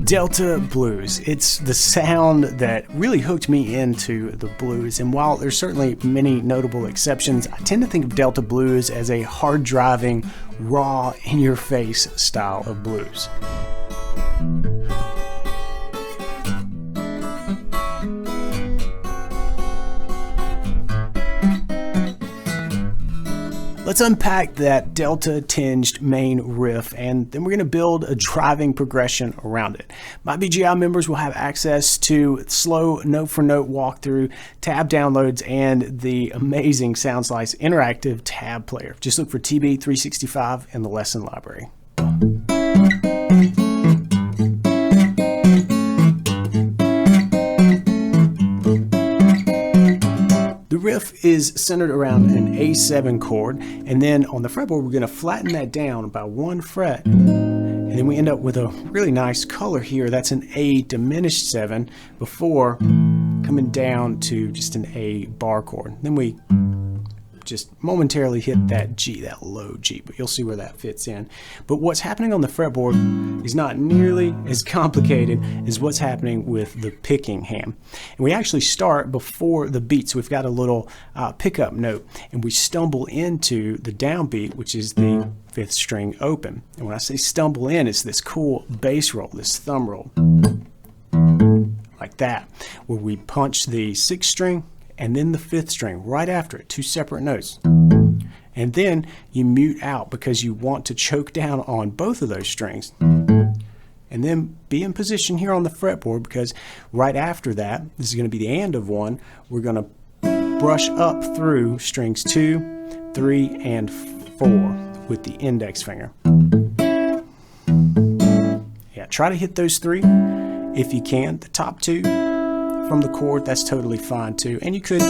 Delta blues. It's the sound that really hooked me into the blues, and while there's certainly many notable exceptions, I tend to think of Delta blues as a hard-driving, raw, in-your-face style of blues. Let's unpack that Delta-tinged main riff, and then we're going to build a driving progression around it. My BGI members will have access to slow note-for-note walkthrough, tab downloads, and the amazing SoundSlice interactive tab player. Just look for TB365 in the lesson library. The riff is centered around an A7 chord, and then on the fretboard we're going to flatten that down by 1 fret, and then we end up with a really nice color here. That's an A diminished 7 before coming down to just an A bar chord. Then we just momentarily hit that G, that low G, but you'll see where that fits in. But what's happening on the fretboard is not nearly as complicated as what's happening with the picking hand. And we actually start before the beat, so we've got a little pickup note, and we stumble into the downbeat, which is the 5th string open. And when I say stumble in, it's this cool bass roll, this thumb roll, like that, where we punch the 6th string and then the 5th string right after it, 2 separate notes. And then you mute out because you want to choke down on both of those strings. And then be in position here on the fretboard, because right after that, this is going to be the end of 1, we're going to brush up through strings 2, 3, and 4 with the index finger. Yeah, try to hit those 3 if you can. The top 2 from the chord, that's totally fine too. And you could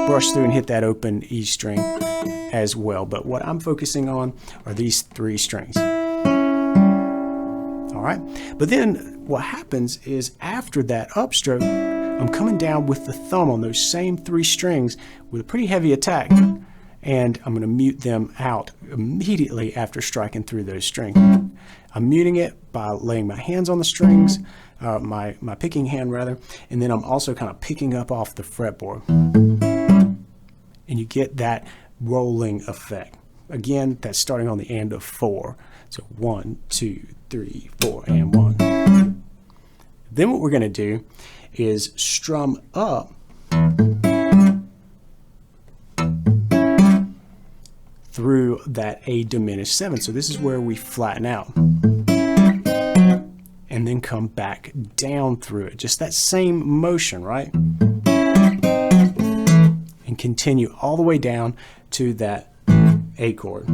brush through and hit that open E string as well. But what I'm focusing on are these 3 strings. All right. But then what happens is after that upstroke, I'm coming down with the thumb on those same 3 strings with a pretty heavy attack. And I'm going to mute them out immediately after striking through those strings. I'm muting it by laying my hands on the strings, my picking hand rather, and then I'm also kind of picking up off the fretboard. And you get that rolling effect. Again, that's starting on the end of 4. So 1, 2, 3, 4, and 1. Then what we're going to do is strum up through that A diminished 7. So this is where we flatten out. And then come back down through it. Just that same motion, right? And continue all the way down to that A chord.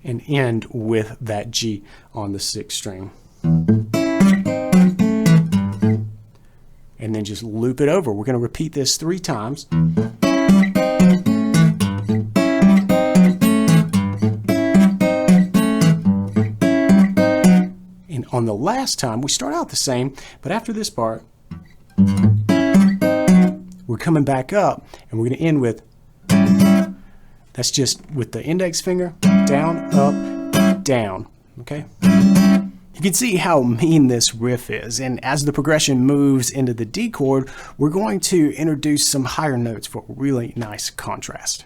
And end with that G on the 6th string. And then just loop it over. We're going to repeat this 3 times. On the last time, we start out the same, but after this part, we're coming back up, and we're going to end with, that's just with the index finger, down, up, down, okay? You can see how mean this riff is, and as the progression moves into the D chord, we're going to introduce some higher notes for a really nice contrast.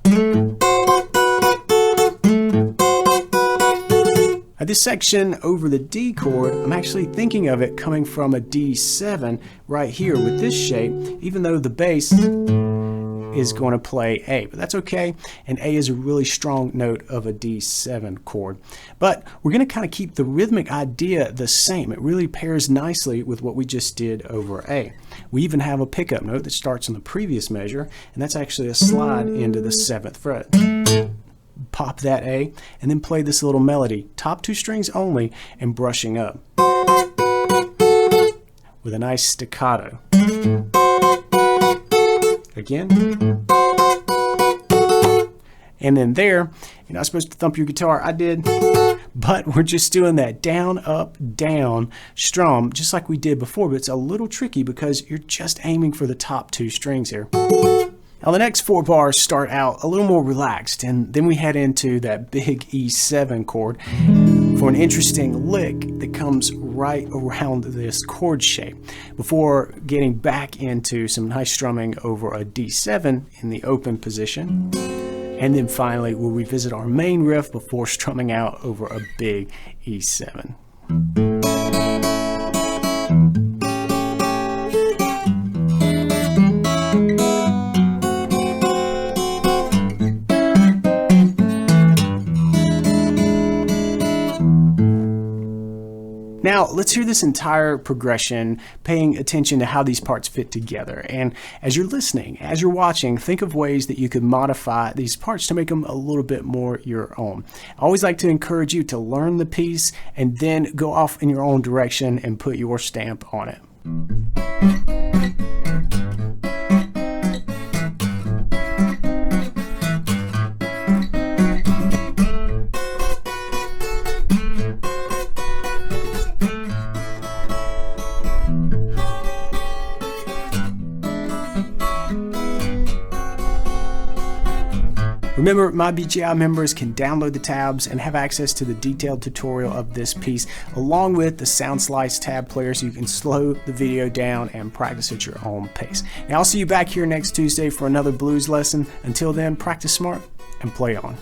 This section over the D chord, I'm actually thinking of it coming from a D7 right here with this shape, even though the bass is going to play A, but that's okay. And A is a really strong note of a D7 chord. But we're going to kind of keep the rhythmic idea the same. It really pairs nicely with what we just did over A. We even have a pickup note that starts on the previous measure, and that's actually a slide into the 7th fret. Pop that A, and then play this little melody, top 2 strings only, and brushing up with a nice staccato. Again. And then there, you're not supposed to thump your guitar. I did. But we're just doing that down, up, down strum, just like we did before, but it's a little tricky because you're just aiming for the top 2 strings here. Now the next 4 bars start out a little more relaxed, and then we head into that big E7 chord. for an interesting lick that comes right around this chord shape, before getting back into some nice strumming over a D7 in the open position. And then finally, we'll revisit our main riff before strumming out over a big E7. Now, let's hear this entire progression, paying attention to how these parts fit together. And as you're listening, as you're watching, think of ways that you could modify these parts to make them a little bit more your own. I always like to encourage you to learn the piece and then go off in your own direction and put your stamp on it. Remember, my BGI members can download the tabs and have access to the detailed tutorial of this piece, along with the Sound Slice tab player, so you can slow the video down and practice at your own pace. Now, I'll see you back here next Tuesday for another blues lesson. Until then, practice smart and play on.